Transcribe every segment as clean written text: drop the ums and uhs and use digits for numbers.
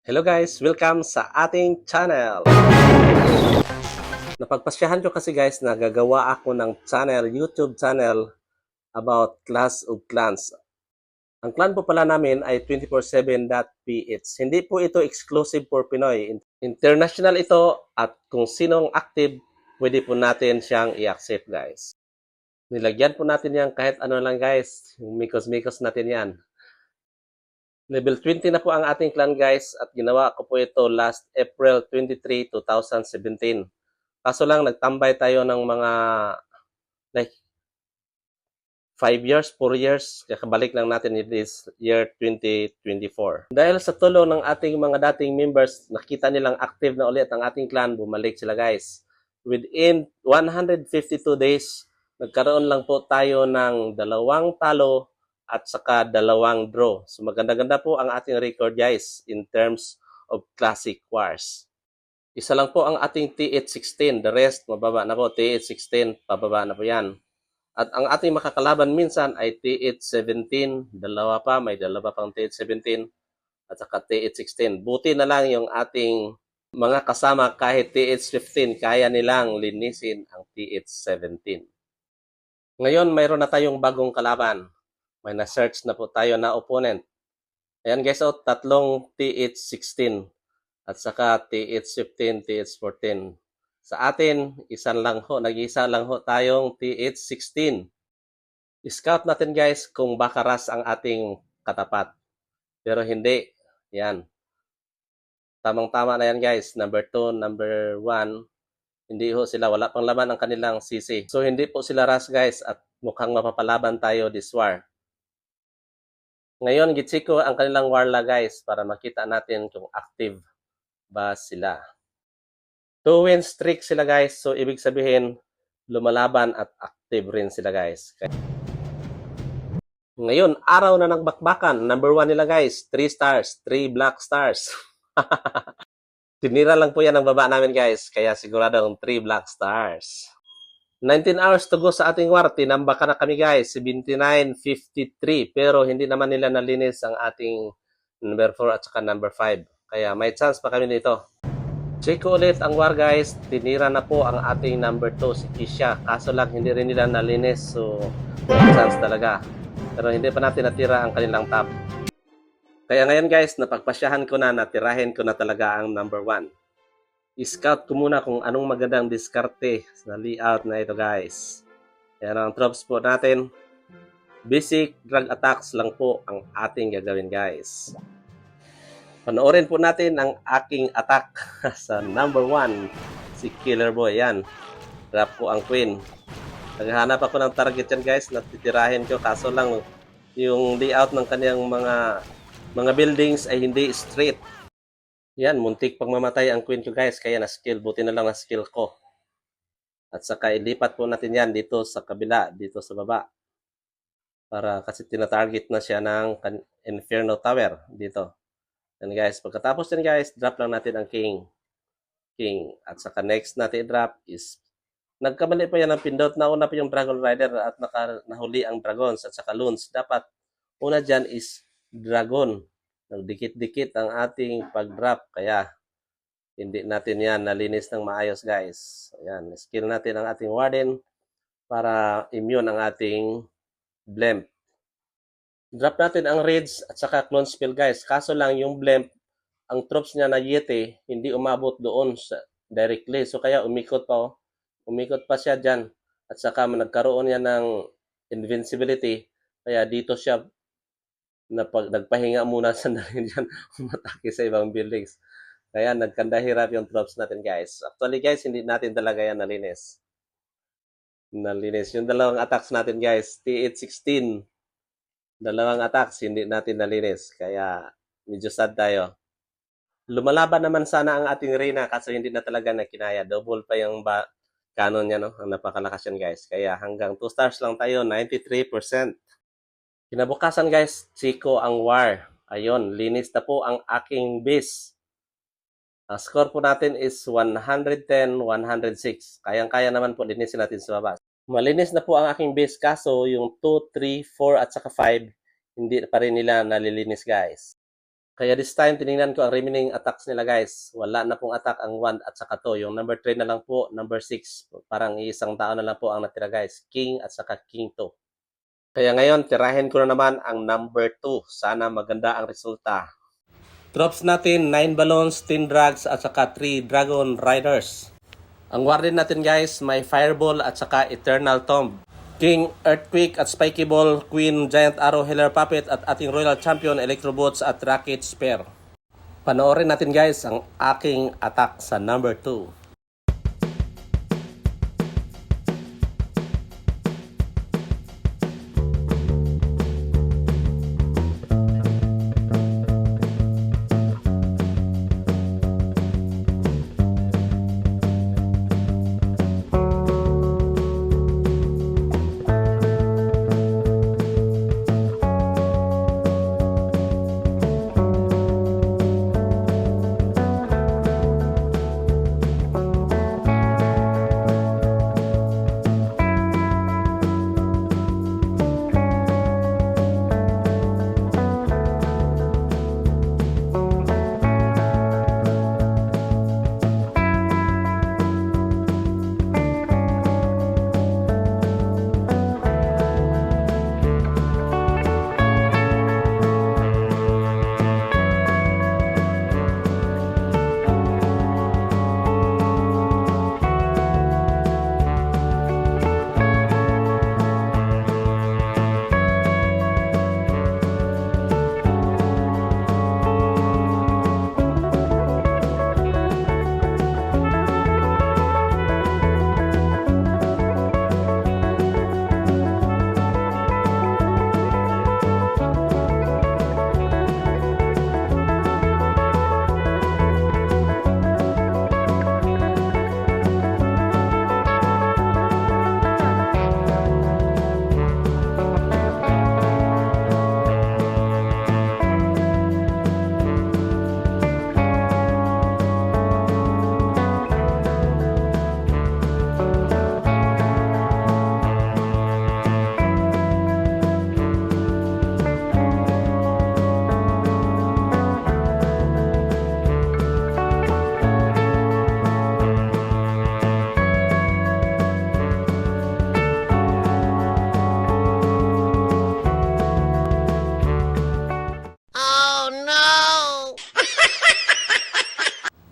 Hello guys! Welcome sa ating channel! Napagpasyahan ko kasi guys na gagawa ako ng YouTube channel about Clash of Clans. Ang clan po pala namin ay 247.ph. Hindi po ito exclusive for Pinoy. International ito at kung sinong active, pwede po natin siyang i-accept guys. Nilagyan po natin yan kahit ano lang guys. Mikos-mikos natin yan. Level 20 na po ang ating clan guys at ginawa ko po ito last April 23, 2017. Kaso lang nagtambay tayo ng mga like 5 years, 4 years, kakabalik lang natin this year 2024. Dahil sa tulong ng ating mga dating members, nakita nilang active na ulit ang ating clan, bumalik sila guys. Within 152 days, nagkaroon lang po tayo ng 2 talo at saka 2 draw. So maganda-ganda po ang ating record guys in terms of Classic Wars. Isa lang po ang ating TH16. The rest, mababa na po. TH16, pababa na po yan. At ang ating makakalaban minsan ay TH17. Dalawa pa, may dalawa pang TH17 at saka TH16. Buti na lang yung ating mga kasama kahit TH15, kaya nilang linisin ang TH17. Ngayon, mayroon na tayong bagong kalaban. May na-search na po tayo na opponent. Ayan guys, tatlong TH16 at saka TH15, TH14. Sa atin, nag-isa lang ho tayong TH16. I-scout natin guys kung baka ras ang ating katapat. Pero hindi. Yan. Tamang-tama na yan guys. Number 2, number 1. Hindi ho sila. Wala pang laman ang kanilang CC. So hindi po sila ras guys at mukhang mapapalaban tayo this war. Ngayon, gitsiko ang kanilang warla guys para makita natin kung active ba sila. 2-win streak sila guys. So ibig sabihin, lumalaban at active rin sila guys. Ngayon, araw na ng bakbakan. Number 1 nila guys, 3 stars, 3 black stars. Tinira lang po yan ang baba namin guys. Kaya siguradong 3 black stars. 19 hours to go sa ating war. Tinambakan na kami guys. 79.53. Pero hindi naman nila nalinis ang ating number 4 at saka number 5. Kaya may chance pa kami dito. Check ko ulit ang war guys. Tinira na po ang ating number 2 si Kisha. Kaso lang hindi rin nila nalinis. So may chance talaga. Pero hindi pa natin natira ang kanilang top. Kaya ngayon guys, napagpasyahan ko na, natirahin ko na talaga ang number 1. I-scout ko muna kung anong magandang diskarte sa layout na ito guys. Yan ang tropes po natin. Basic drag attacks lang po ang ating gagawin guys. Panoorin po natin ang aking attack sa number 1. Si Killer Boy. Yan. Drop ko ang queen. Naghahanap ako ng target yan guys. Natitirahin ko. Kaso lang yung layout ng kanyang mga buildings ay hindi straight. Yan, muntik pang mamatay ang queen ko guys, kaya na-skill. Buti na lang na-skill ko. At saka ilipat po natin yan dito sa kabila, dito sa baba. Para kasi tina-target na siya ng Inferno Tower dito. Yan guys, pagkatapos yan guys, drop lang natin ang king. At saka next natin i-drop is, nagkamali pa yan ng pindot. Nauna pa yung Dragon Rider at nahuli ang dragons at saka loons. Dapat una dyan is dragon. Nagdikit-dikit ang ating pag-drop. Kaya, hindi natin yan nalinis ng maayos guys. Ayan, skill natin ang ating warden para immune ang ating blimp. Drop natin ang raids at saka clone spell guys. Kaso lang yung blimp, ang troops niya na Yeti, hindi umabot doon directly. So kaya umikot pa. Umikot pa siya dyan. At saka nagkaroon niya ng invincibility. Kaya dito siya nagpahinga muna sandali dyan, umatake sa ibang buildings. Kaya nagkandahirap yung troops natin guys. Actually guys, hindi natin talaga yan nalinis. Yung dalawang attacks natin guys, TH16, dalawang attacks, hindi natin nalinis. Kaya medyo sad tayo. Lumalaban naman sana ang ating Reyna kasi hindi na talaga nakinaya. Double pa yung canon niya, no? Ang napakalakas yan guys. Kaya hanggang 2 stars lang tayo, 93%. Kinabukasan guys, Chico ang war. Ayun, linis na po ang aking base. Ang score po natin is 110-106. Kayang-kaya naman po linisin natin sa baba. Malinis na po ang aking base kaso yung 2, 3, 4 at saka 5 hindi pa rin nila nalilinis guys. Kaya this time, tinignan ko ang remaining attacks nila guys. Wala na pong attack ang 1 at saka 2. Yung number 3 na lang po, number 6. Parang isang tao na lang po ang natira guys. King at saka King 2. Kaya ngayon, tirahin ko na naman ang number 2. Sana maganda ang resulta. Drops natin 9 balloons, 10 drags at saka 3 dragon riders. Ang warden natin guys, may fireball at saka eternal tomb. King, Earthquake at Spiky Ball, Queen, Giant Arrow, Healer Puppet at ating Royal Champion, Electrobots at Rocket Spear. Panoorin natin guys ang aking attack sa number 2.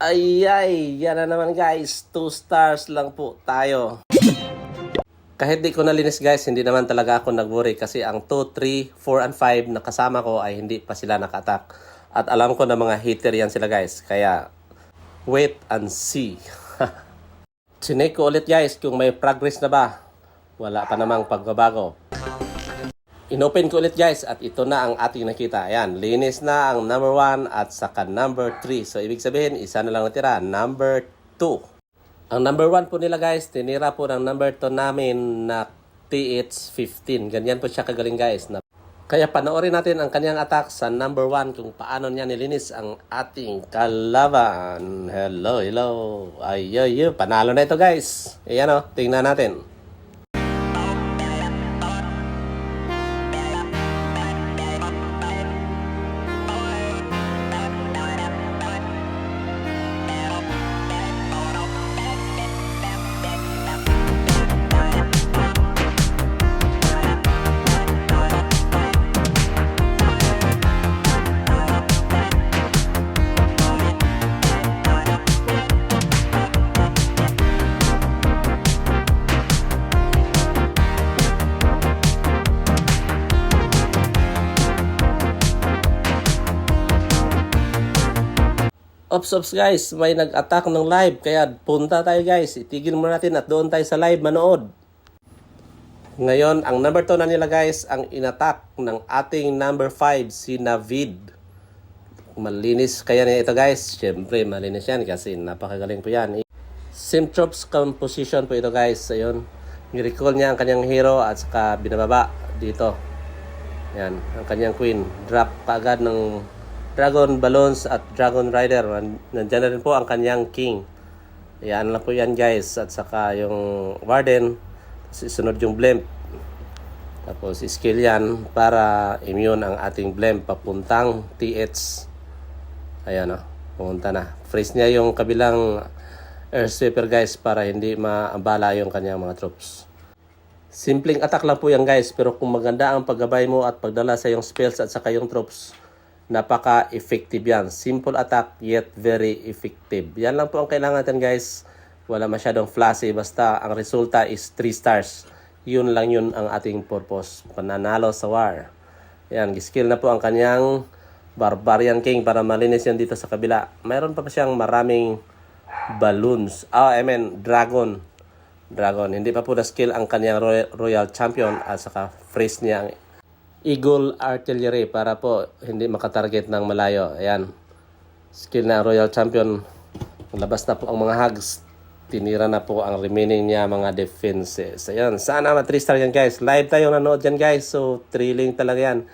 Ay, yan na naman guys. 2 stars lang po tayo. Kahit di ko nalinis guys, hindi naman talaga ako nag-worry kasi ang 2, 3, 4, and 5 na kasama ko ay hindi pa sila naka-attack. At alam ko na mga hater yan sila guys. Kaya, wait and see. Sinek ko ulit guys kung may progress na ba. Wala pa namang pagbabago. Inopen ko ulit guys at ito na ang ating nakita. Ayan, linis na ang number 1 at saka number 3. So, ibig sabihin, isa na lang natira, number 2. Ang number 1 po nila guys, tinira po ng number 2 namin na TH15. Ganyan po siya kagaling guys. Kaya panoorin natin ang kanyang attack sa number 1 kung paano niya nilinis ang ating kalaban. Hello. Ay, panalo na ito guys. Ayan o, tingnan natin. Ops guys, may nag-attack ng live kaya punta tayo guys. Itigil muna natin at doon tayo sa live manood. Ngayon, ang number 2 na nila guys, ang inattack ng ating number 5, si Navid. Malinis kaya niya ito guys. Siyempre, malinis yan kasi napakagaling po yan. Simtrops composition po ito guys. Ayun, ni-recall niya ang kanyang hero at saka binababa dito. Yan, ang kanyang queen. Drop kaagad ng Dragon Balloons at Dragon Rider. Nandiyan na rin po ang kanyang king. Ayan lang po yan guys. At saka yung warden. Sunod yung blimp. Tapos skill yan para immune ang ating blimp papuntang TH. Ayan o, pumunta na. Freeze niya yung kabilang air sweeper guys para hindi maabala yung kanyang mga troops. Simpleng attack lang po yan guys, pero kung maganda ang paggabay mo at pagdala sa iyong spells at saka yung troops, napaka-effective yan. Simple attack yet very effective. Yan lang po ang kailangan natin guys. Wala masyadong flashy, basta ang resulta is 3 stars. Yun lang yun ang ating purpose, pananalo sa war. Yan, skill na po ang kanyang Barbarian King para malinis yan dito sa kabila. Mayroon pa siyang maraming balloons. Dragon. Hindi pa po na skill ang kanyang Royal Champion at saka freeze niya ang Eagle Artillery para po hindi makatarget ng malayo. Ayan. Skill na Royal Champion. Labas na po ang mga hugs. Tinira na po ang remaining niya mga defenses. Ayan. Sana ma 3 star yan guys. Live tayo nanood yan guys. So thrilling talaga yan.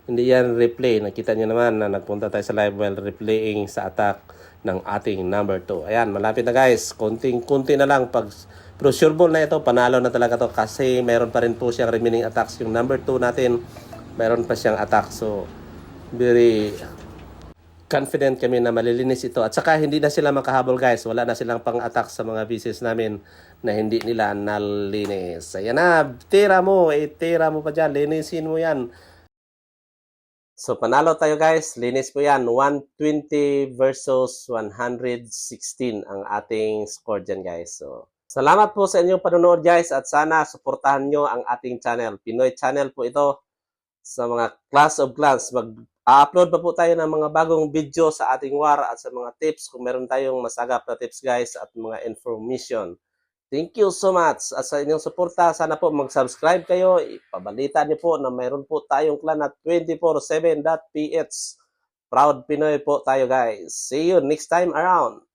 Hindi yan replay. Nakita nyo naman na nagpunta tayo sa live while replaying sa attack ng ating number 2. Ayan. Malapit na guys. Kunti na lang. Pero sure ball na ito. Panalo na talaga to kasi mayroon pa rin po siyang remaining attacks. Yung number 2 natin mayroon pa siyang attack. So very confident kami na malilinis ito. At saka hindi na sila makahabol guys. Wala na silang pang-attack sa mga pieces namin na hindi nila nalinis. Ayan na. Tira mo pa dyan. Linisin mo yan. So panalo tayo guys. Linis po yan. 120 versus 116 ang ating score dyan guys. So salamat po sa inyong panonood guys at sana suportahan nyo ang ating channel. Pinoy channel po ito sa mga Clash of Clans. Mag-upload pa po tayo ng mga bagong video sa ating war at sa mga tips kung meron tayong masagap na tips guys at mga information. Thank you so much at sa inyong suporta. Sana po mag-subscribe kayo. Ipabalita niyo po na mayroon po tayong clan at 24/7.ph. Proud Pinoy po tayo guys. See you next time around.